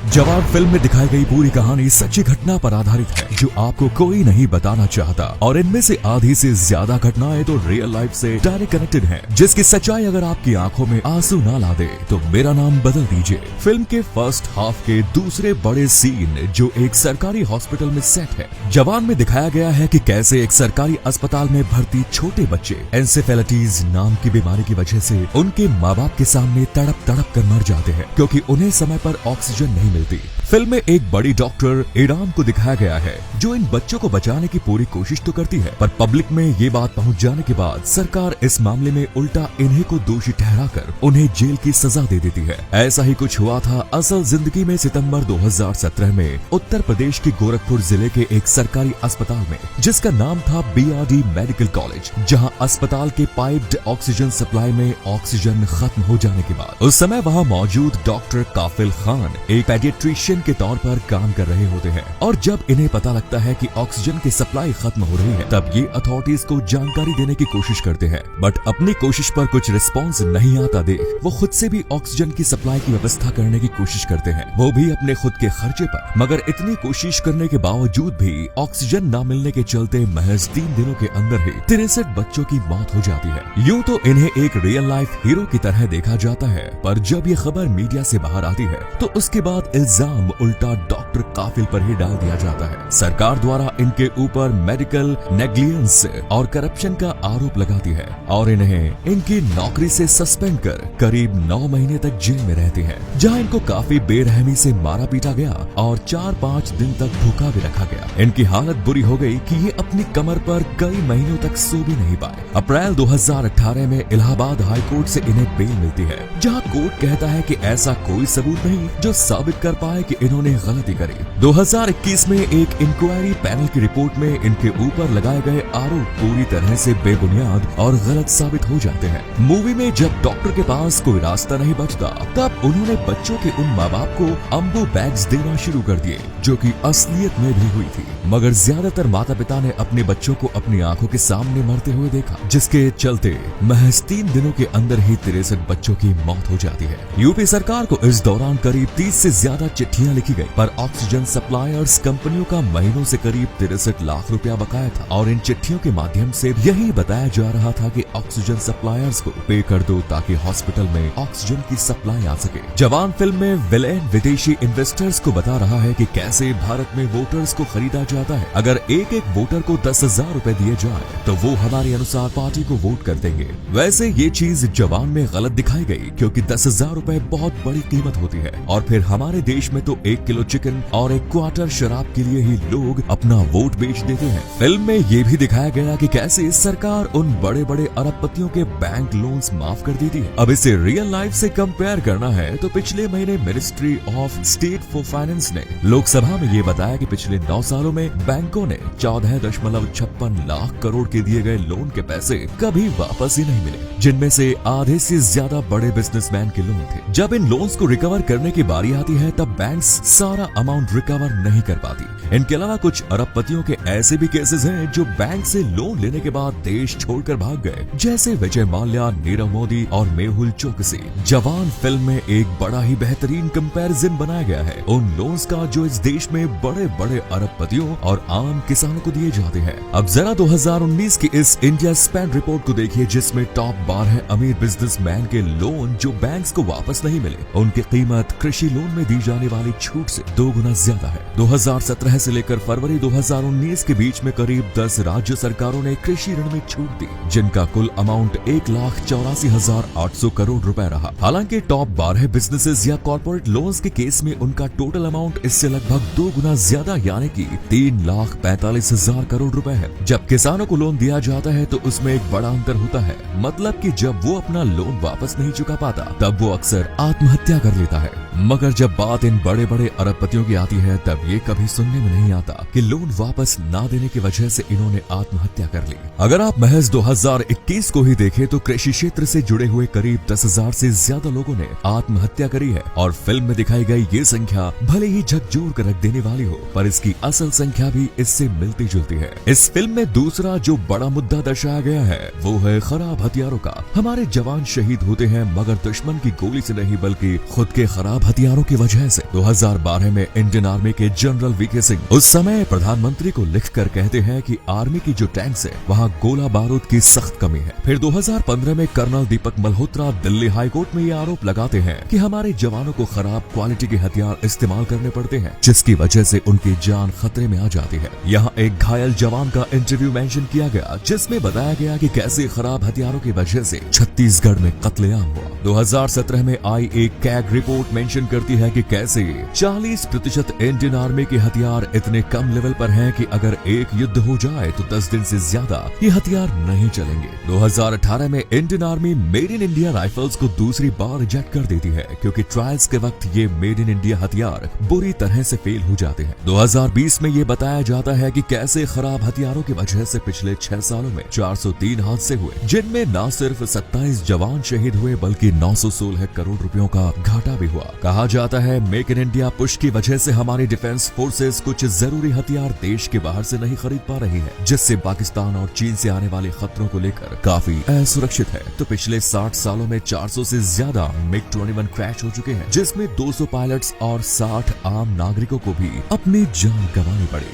जवान फिल्म में दिखाई गई पूरी कहानी सच्ची घटना पर आधारित है जो आपको कोई नहीं बताना चाहता, और इनमें से आधी से ज्यादा घटनाएं तो रियल लाइफ से डायरेक्ट कनेक्टेड हैं, जिसकी सच्चाई अगर आपकी आंखों में आंसू ना ला दे तो मेरा नाम बदल दीजिए। फिल्म के फर्स्ट हाफ के दूसरे बड़े सीन जो एक सरकारी हॉस्पिटल में सेट है। जवान में दिखाया गया है कि कैसे एक सरकारी अस्पताल में भर्ती छोटे बच्चे एंसेफेलाइटिस नाम की बीमारी की वजह से उनके माँ बाप के सामने तड़प तड़प कर मर जाते हैं क्योंकि उन्हें समय पर ऑक्सीजन नहीं मिलती। फिल्म में एक बड़ी डॉक्टर एडाम को दिखाया गया है जो इन बच्चों को बचाने की पूरी कोशिश तो करती है, पर पब्लिक में ये बात पहुंच जाने के बाद सरकार इस मामले में उल्टा इन्हीं को दोषी ठहराकर उन्हें जेल की सजा दे देती है। ऐसा ही कुछ हुआ था असल जिंदगी में सितंबर 2017 में उत्तर प्रदेश के गोरखपुर जिले के एक सरकारी अस्पताल में, जिसका नाम था BRD मेडिकल कॉलेज, जहां अस्पताल के पाइप्ड ऑक्सीजन सप्लाई में ऑक्सीजन खत्म हो जाने के बाद उस समय वहां मौजूद डॉक्टर काफिल खान एक पेडियाट्रिशियन के तौर पर काम कर रहे होते हैं, और जब इन्हें पता लगता है कि ऑक्सीजन की सप्लाई खत्म हो रही है तब ये अथॉरिटीज को जानकारी देने की कोशिश करते हैं, बट अपनी कोशिश पर कुछ रिस्पॉन्स नहीं आता देख वो खुद से भी ऑक्सीजन की सप्लाई की व्यवस्था करने की कोशिश करते हैं, वो भी अपने खुद के खर्चे पर। मगर इतनी कोशिश करने के बावजूद भी ऑक्सीजन न मिलने के चलते महज 3 दिनों के अंदर ही 63 बच्चों की मौत हो जाती है। यूँ तो इन्हें एक रियल लाइफ हीरो की तरह देखा जाता है, पर जब ये खबर मीडिया से बाहर आती है तो उसके बाद इल्जाम उल्टा डॉक्टर काफिल पर ही डाल दिया जाता है। सरकार द्वारा इनके ऊपर मेडिकल नेग्लिजेंस और करप्शन का आरोप लगाती है और इन्हें इनकी नौकरी से सस्पेंड कर करीब 9 महीने तक जेल में रहते हैं, जहां इनको काफी बेरहमी से मारा पीटा गया और 4-5 दिन तक भूखा भी रखा गया। इनकी हालत बुरी हो गई कि ये अपनी कमर पर कई महीनों तक सो भी नहीं पाए। अप्रैल 2018 में इलाहाबाद हाई कोर्ट से इन्हें बेल मिलती है, जहां कोर्ट कहता है कि ऐसा कोई सबूत नहीं जो साबित कर पाए कि इन्होंने गलती करी। 2021 में एक इंक्वायरी पैनल की रिपोर्ट में इनके ऊपर लगाए गए आरोप पूरी तरह से बेबुनियाद और गलत साबित हो जाते हैं। मूवी में जब डॉक्टर के पास कोई रास्ता नहीं बचता तब उन्होंने बच्चों के उन माँ बाप को अम्बो बैग्स देना शुरू कर दिए, जो कि असलियत में भी हुई थी, मगर ज्यादातर माता पिता ने अपने बच्चों को अपनी आंखों के सामने मरते हुए देखा, जिसके चलते महज 3 दिनों के अंदर ही 63 बच्चों की मौत हो जाती है। यूपी सरकार को इस दौरान करीब 30 से ज्यादा चिट्ठियां लिखी गई, पर ऑक्सीजन सप्लायर्स कंपनियों का महीनों से करीब 63 लाख रुपया बकाया था, और इन चिट्ठियों के माध्यम से यही बताया जा रहा था कि ऑक्सीजन सप्लायर्स को पे कर दो ताकि हॉस्पिटल में ऑक्सीजन की सप्लाई आ सके। जवान फिल्म में विलेन विदेशी इन्वेस्टर्स को बता रहा है कि कैसे भारत में वोटर्स को खरीदा जाता है। अगर एक एक वोटर को 10,000 रुपए दिए जाए तो वो हमारे अनुसार पार्टी को वोट कर देंगे। वैसे ये चीज जवान में गलत दिखाई गई क्योंकि 10,000 रुपए बहुत बड़ी कीमत होती है, और फिर हमारे देश में तो 1 किलो चिकन और 1 क्वार्टर शराब के लिए ही लोग अपना वोट बेच देते हैं। फिल्म में ये भी दिखाया गया कि कैसे सरकार उन बड़े बड़े अरबपतियों के बैंक लोन्स माफ कर देती है। अब इसे रियल लाइफ से कंपेयर करना है तो पिछले महीने ministry of state for finance ने लोकसभा में ये बताया कि पिछले 9 सालों में बैंकों ने 14.56 लाख करोड़ के दिए गए लोन के पैसे कभी वापस ही नहीं मिले, जिनमें से आधे से ज्यादा बड़े बिजनेसमैन के लोन थे। जब इन लोन्स को रिकवर करने की बारी आती है तब बैंक्स सारा अमाउंट रिकवर नहीं कर पाती। इनके अलावा कुछ अरबपतियों के ऐसे भी केसेस हैं जो बैंक से लोन लेने के बाद देश छोड़कर भाग गए, जैसे विजय माल्या, नीरव मोदी और मेहुल चोकसी। जवान फिल्म में एक बड़ा ही बेहतरीन कंपैरिजन बनाया गया है उन लोन्स का जो इस देश में बड़े बड़े अरबपतियों और आम किसानों को दिए जाते हैं। अब जरा 2019 की इस इंडिया स्पेंड रिपोर्ट को देखिए, जिसमें टॉप 12 अमीर बिजनेसमैन के लोन जो बैंक्स को वापस नहीं मिले, उनकी कीमत कृषि लोन में दी जाने वाली छूट से 2 गुना ज्यादा है। 2017 से लेकर फरवरी 2019 के बीच में करीब 10 राज्य सरकारों ने कृषि ऋण में छूट दी, जिनका कुल अमाउंट 1,84,800 करोड़ रुपए रहा। हालांकि टॉप 12 बिजनेसेस या कॉर्पोरेट लोन्स के केस में उनका टोटल अमाउंट इससे लगभग 2 गुना ज्यादा यानी कि 3,45,000 करोड़ रुपए है। जब किसानों को लोन दिया जाता है तो उसमें एक बड़ा अंतर होता है, मतलब कि जब वो अपना लोन वापस नहीं चुका पाता तब वो अक्सर आत्महत्या कर लेता है। मगर जब बात इन बड़े बड़े अरबपतियों की आती है तब ये कभी सुनने में नहीं आता कि लोन वापस ना देने की वजह से इन्होंने आत्महत्या कर ली। अगर आप महज 2021 को ही देखें तो कृषि क्षेत्र से जुड़े हुए करीब 10,000 से ज्यादा लोगों ने आत्महत्या करी है, और फिल्म में दिखाई गई ये संख्या भले ही झकझोर कर रख देने वाली हो, पर इसकी असल संख्या भी इससे मिलती जुलती है। इस फिल्म में दूसरा जो बड़ा मुद्दा दर्शाया गया है वो है खराब हथियारों का। हमारे जवान शहीद होते हैं मगर दुश्मन की गोली से नहीं बल्कि खुद के खराब हथियारों की वजह वजह से 2012 में इंडियन आर्मी के जनरल वीके सिंह उस समय प्रधानमंत्री को लिखकर कहते हैं कि आर्मी की जो टैंक्स है वहाँ गोला बारूद की सख्त कमी है। फिर 2015 में कर्नल दीपक मल्होत्रा दिल्ली हाईकोर्ट में ये आरोप लगाते हैं कि हमारे जवानों को खराब क्वालिटी के हथियार इस्तेमाल करने पड़ते हैं, जिसकी वजह से उनकी जान खतरे में आ जाती है। यहाँ एक घायल जवान का इंटरव्यू मेंशन किया गया, जिसमें बताया गया कि कैसे खराब हथियारों की वजह से छत्तीसगढ़ में कत्लेआम हुआ। 2017 में आई एक कैग रिपोर्ट मेंशन करती है कि कैसे 40% इंडियन आर्मी के हथियार इतने कम लेवल पर हैं कि अगर एक युद्ध हो जाए तो 10 दिन से ज्यादा ये हथियार नहीं चलेंगे। 2018 में Indian army made in India rifles को दूसरी बार रिजेक्ट कर देती है, क्योंकि ट्रायल्स के वक्त ये मेड इन इंडिया हथियार बुरी तरह से फेल हो जाते हैं। 2020 में ये बताया जाता है कि कैसे खराब हथियारों की वजह से पिछले 6 सालों में 403 हादसे हुए, जिनमें न सिर्फ 27 जवान शहीद हुए बल्कि 916 करोड़ रुपयों का घाटा भी हुआ। कहा जाता है मेक इन इंडिया पुश की वजह से हमारी डिफेंस फोर्सेस कुछ जरूरी हथियार देश के बाहर से नहीं खरीद पा रही है, जिससे पाकिस्तान और चीन से आने वाले खतरों को लेकर काफी असुरक्षित है। तो पिछले 60 सालों में 400 से ज्यादा MiG-21 क्रैश हो चुके हैं, जिसमें 200 पायलट्स और 60 आम नागरिकों को भी अपनी जान गंवानी पड़ी।